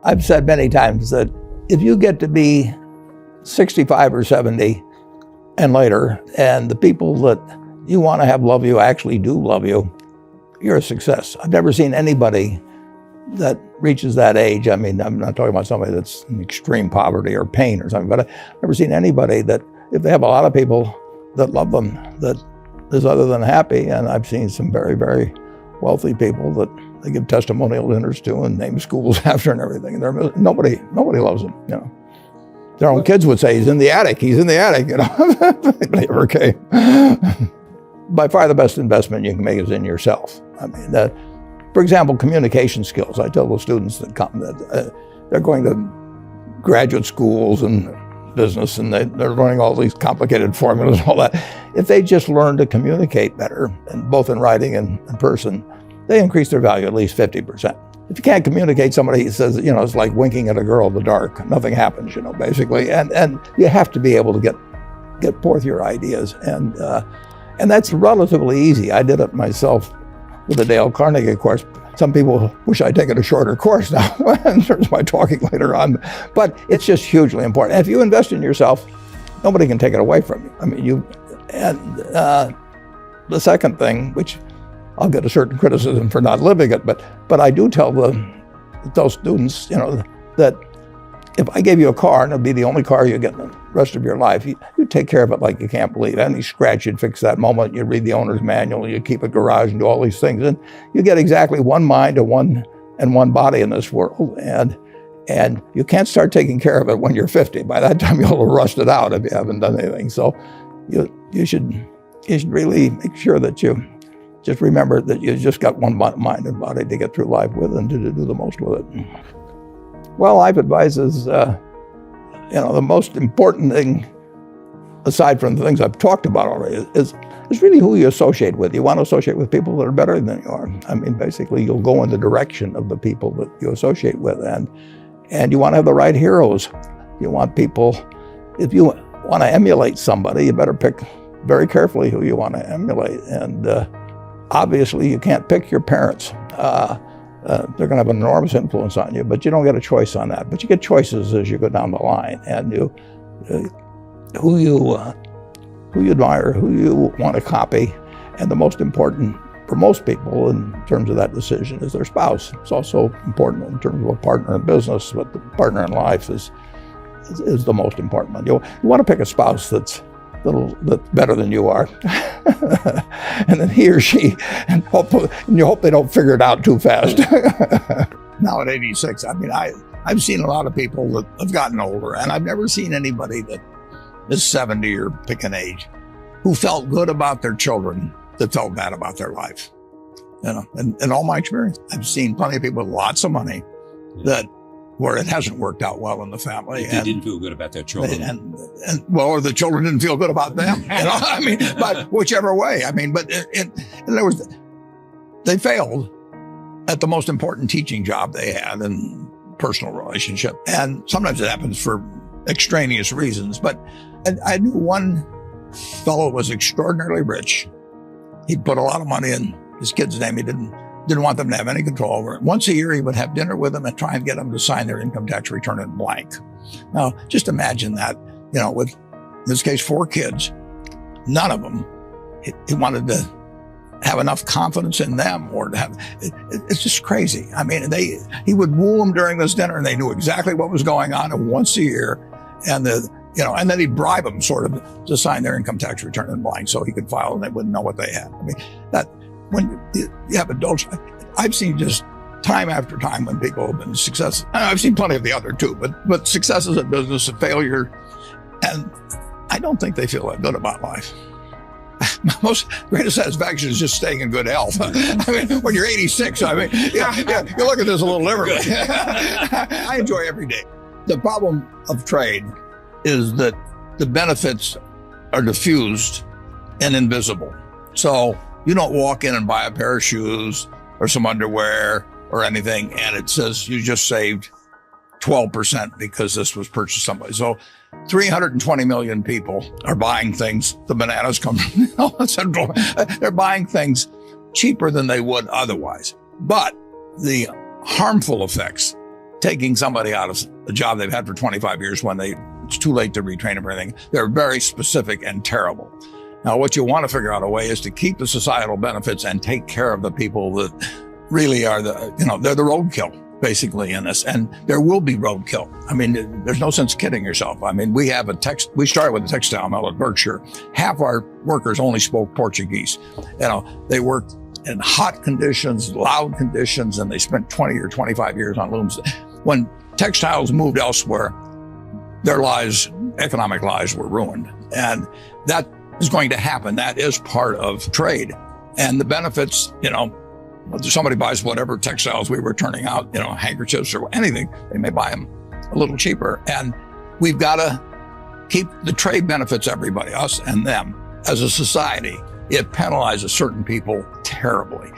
I've said many times that if you get to be 65 or 70 and later, and the people that you want to have love you actually do love you, you're a success. I've never seen anybody that reaches that age. I mean, I'm not talking about somebody that's in extreme poverty or pain or something, but I've never seen anybody that, if they have a lot of people that love them, that is other than happy. And I've seen some very, very wealthy people that they give testimonial dinners to and name schools after and everything. And nobody loves them, you know. Their own kids would say, he's in the attic, you know. They never came. By far the best investment you can make is in yourself. I mean, for example, communication skills. I tell the students that come that they're going to graduate schools and business, and they're learning all these complicated formulas and all that. If they just learn to communicate better, and both in writing and in person, they increase their value at least 50%. If you can't communicate, somebody says, you know, it's like winking at a girl in the dark. Nothing happens, you know, basically. And you have to be able to get forth your ideas. And that's relatively easy. I did it myself with the Dale Carnegie course. Some people wish I'd taken a shorter course now in terms of my talking later on. But it's just hugely important. And if you invest in yourself, nobody can take it away from you. I mean, the second thing, which I'll get a certain criticism for not living it, but I do tell those students, you know, that if I gave you a car and it'd be the only car you get in the rest of your life, you take care of it like you can't believe. Any scratch, you'd fix that moment. You read the owner's manual, you keep a garage and do all these things. And you get exactly one mind and one body in this world. And you can't start taking care of it when you're 50. By that time, you'll have rusted out if you haven't done anything. So you should really make sure that you just remember that you just got one mind and body to get through life with and to do the most with it. Well, life advice is, the most important thing, aside from the things I've talked about already, is really who you associate with. You want to associate with people that are better than you are. I mean, basically, you'll go in the direction of the people that you associate with, and you want to have the right heroes. You want people, if you want to emulate somebody, you better pick very carefully who you want to emulate. And obviously, you can't pick your parents. They're going to have an enormous influence on you, but you don't get a choice on that. But you get choices as you go down the line, and who you admire, who you want to copy, and the most important for most people in terms of that decision is their spouse. It's also important in terms of a partner in business, but the partner in life is the most important one. You want to pick a spouse that's better than you are. And then he or she, and you hope they don't figure it out too fast. Now at 86, I mean, I've seen a lot of people that have gotten older, and I've never seen anybody that is 70 or pick an age who felt good about their children that felt bad about their life. You know, in all my experience, I've seen plenty of people with lots of money that where it hasn't worked out well in the family. They didn't feel good about their children. Or the children didn't feel good about them. You know, I mean, but whichever way. I mean, but in other words, they failed at the most important teaching job they had in personal relationship. And sometimes it happens for extraneous reasons. But I knew one fellow was extraordinarily rich. He put a lot of money in his kid's name. He didn't want them to have any control over it. Once a year, he would have dinner with them and try and get them to sign their income tax return in blank. Now, just imagine that, you know, with, in this case, 4 kids, none of them, he wanted to have enough confidence in them or to have, it's just crazy. I mean, he would woo them during this dinner and they knew exactly what was going on, and once a year, and then he'd bribe them sort of to sign their income tax return in blank so he could file and they wouldn't know what they had. I mean, when you have adults, I've seen just time after time when people have been successful. I've seen plenty of the other too, but successes in business and failure, and I don't think they feel that good about life. My most greatest satisfaction is just staying in good health. I mean, when you're 86, I mean, yeah, you look at this a little differently. I enjoy every day. The problem of trade is that the benefits are diffused and invisible. So you don't walk in and buy a pair of shoes or some underwear or anything, and it says you just saved 12% because this was purchased somebody. So 320 million people are buying things. The bananas come from Central. They're buying things cheaper than they would otherwise. But the harmful effects taking somebody out of a job they've had for 25 years when it's too late to retrain them or anything. They're very specific and terrible. Now, what you want to figure out a way is to keep the societal benefits and take care of the people that really are they're the roadkill, basically, in this. And there will be roadkill. I mean, there's no sense kidding yourself. I mean, we started with a textile mill at Berkshire. Half our workers only spoke Portuguese. They worked in hot conditions, loud conditions, and they spent 20 or 25 years on looms. When textiles moved elsewhere, their economic lives were ruined. And that is going to happen. That is part of trade. And the benefits, somebody buys whatever textiles we were turning out, handkerchiefs or anything, they may buy them a little cheaper. And we've got to keep the trade benefits everybody, us and them. As a society, it penalizes certain people terribly.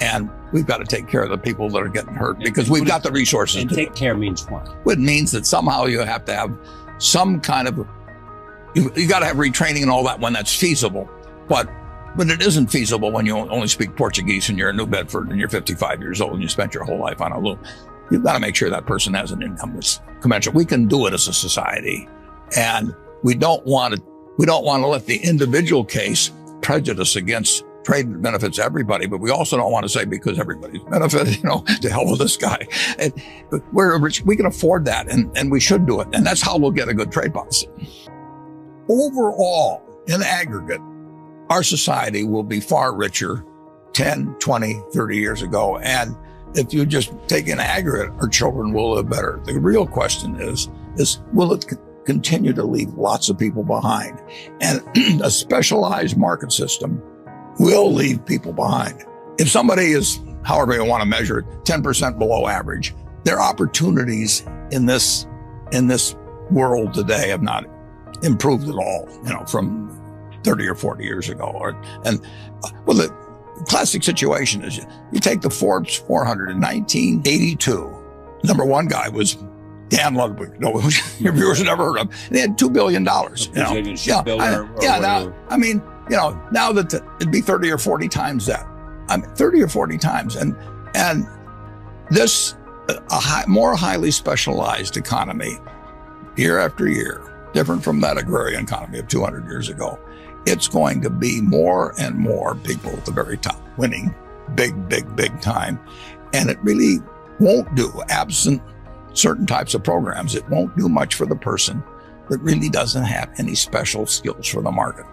And we've got to take care of the people that are getting hurt because we've got the resources. And take care means what? It means that somehow you have to have some kind of, you got to have retraining and all that when that's feasible. But it isn't feasible when you only speak Portuguese and you're in New Bedford and you're 55 years old and you spent your whole life on a loom. You've got to make sure that person has an income that's commensurate. We can do it as a society. And we don't want to let the individual case prejudice against trade benefits everybody, but we also don't want to say because everybody's benefited, to hell with this guy. And we're rich, we can afford that, and we should do it. And that's how we'll get a good trade policy. Overall, in aggregate, our society will be far richer 10, 20, 30 years ago. And if you just take in aggregate, our children will live better. The real question is will it continue to leave lots of people behind? And a specialized market system will leave people behind. If somebody is, however you want to measure it, 10% below average, their opportunities in this world today have not improved at all, from 30 or 40 years ago. The classic situation is you take the Forbes 400 in 1982. Number one guy was Dan Ludwig. No, your viewers have never heard of him. And he had $2 billion. Now that it'd be 30 or 40 times that. 30 or 40 times. And this, more highly specialized economy, year after year, different from that agrarian economy of 200 years ago, it's going to be more and more people at the very top winning big time. And it really won't do, absent certain types of programs, it won't do much for the person that really doesn't have any special skills for the market.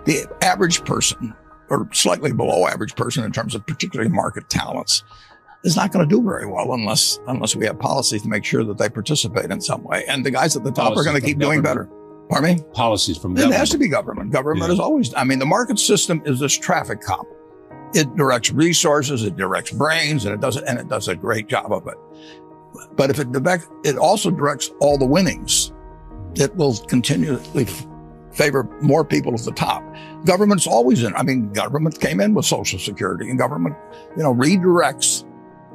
The average person, or slightly below average person in terms of particularly market talents, is not going to do very well unless we have policies to make sure that they participate in some way. And the guys at the top are going to keep doing better. Pardon me? Policies from government. It has to be government. Government is always, the market system is this traffic cop. It directs resources, it directs brains, and it does a great job of it. But if it also directs all the winnings, it will continually favor more people at the top. Government's always government came in with Social Security, and government, redirects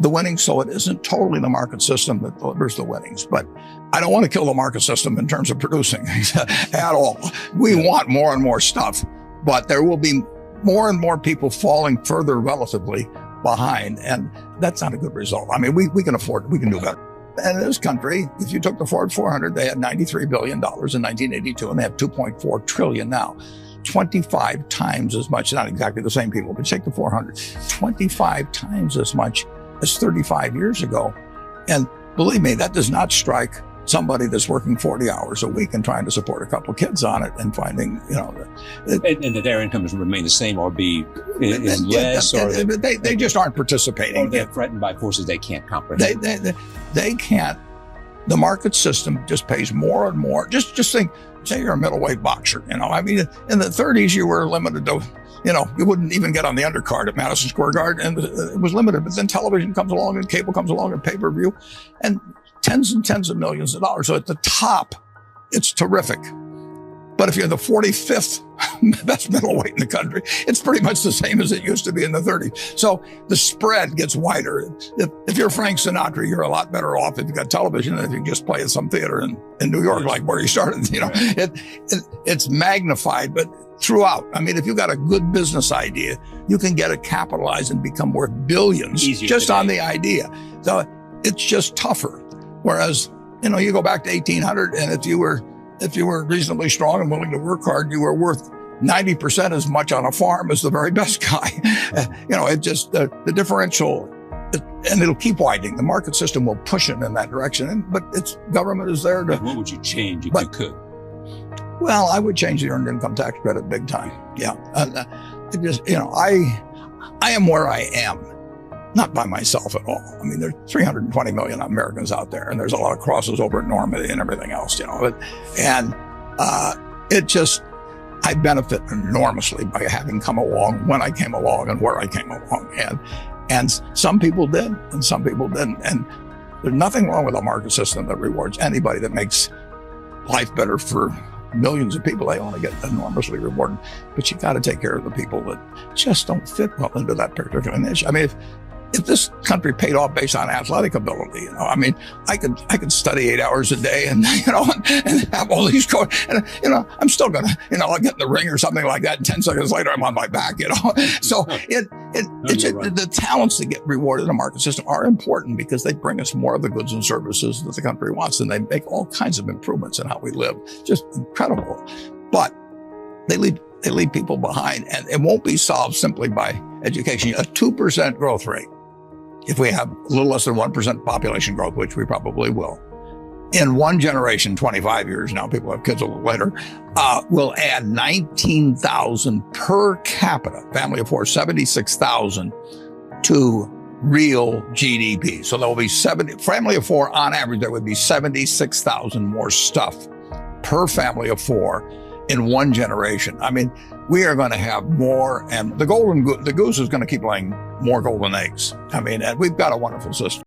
the winnings so it isn't totally the market system that delivers the winnings. But I don't want to kill the market system in terms of producing at all. We want more and more stuff, but there will be more and more people falling further relatively behind, and that's not a good result. We can afford it. We can do better. And in this country, if you took the Forbes 400, they had $93 billion in 1982, and they have $2.4 trillion now. 25 times as much, not exactly the same people, but take the 400, 25 times as much as 35 years ago. And believe me, that does not strike somebody that's working 40 hours a week and trying to support a couple of kids on it and finding, and that their incomes remain the same or be less, or they just aren't participating. Or they're threatened by forces they can't comprehend. They can't. The market system just pays more and more. Just think, say you're a middleweight boxer, in the 30s you were limited to, you wouldn't even get on the undercard at Madison Square Garden, and it was limited. But then television comes along and cable comes along and pay-per-view, and tens and tens of millions of dollars. So at the top, it's terrific. But if you're the 45th best middleweight in the country, it's pretty much the same as it used to be in the 30s. So the spread gets wider. If you're Frank Sinatra, you're a lot better off if you've got television than if you just play at some theater in New York, like where you started. It's magnified, but throughout. If you've got a good business idea, you can get it capitalized and become worth billions just on the idea. So it's just tougher. Whereas, you go back to 1800, and if you were reasonably strong and willing to work hard, you were worth 90% as much on a farm as the very best guy. It just, the differential, and it'll keep widening. The market system will push it in that direction. But government is there to. What would you change if you could? Well, I would change the earned income tax credit big time. Yeah. And it just, I am where I am, not by myself at all. I mean, there's 320 million Americans out there, and there's a lot of crosses over at Normandy and everything else, I benefit enormously by having come along when I came along and where I came along. And some people did, and some people didn't. And there's nothing wrong with a market system that rewards anybody that makes life better for millions of people. They want to get enormously rewarded. But you got to take care of the people that just don't fit well into that particular niche. I mean, if this country paid off based on athletic ability, I could study 8 hours a day and have all these and I'm still gonna, I'll get in the ring or something like that, and 10 seconds later I'm on my back, So the talents that get rewarded in the market system are important because they bring us more of the goods and services that the country wants, and they make all kinds of improvements in how we live. Just incredible. But they leave people behind, and it won't be solved simply by education. A 2% growth rate, if we have a little less than 1% population growth, which we probably will, in one generation, 25 years now, people have kids a little later, will add 19,000 per capita, family of four, 76,000 to real GDP. So there will be family of four, on average, there would be 76,000 more stuff per family of four in one generation. I mean, we are going to have more, and the goose is going to keep laying more golden eggs. I mean, and we've got a wonderful system.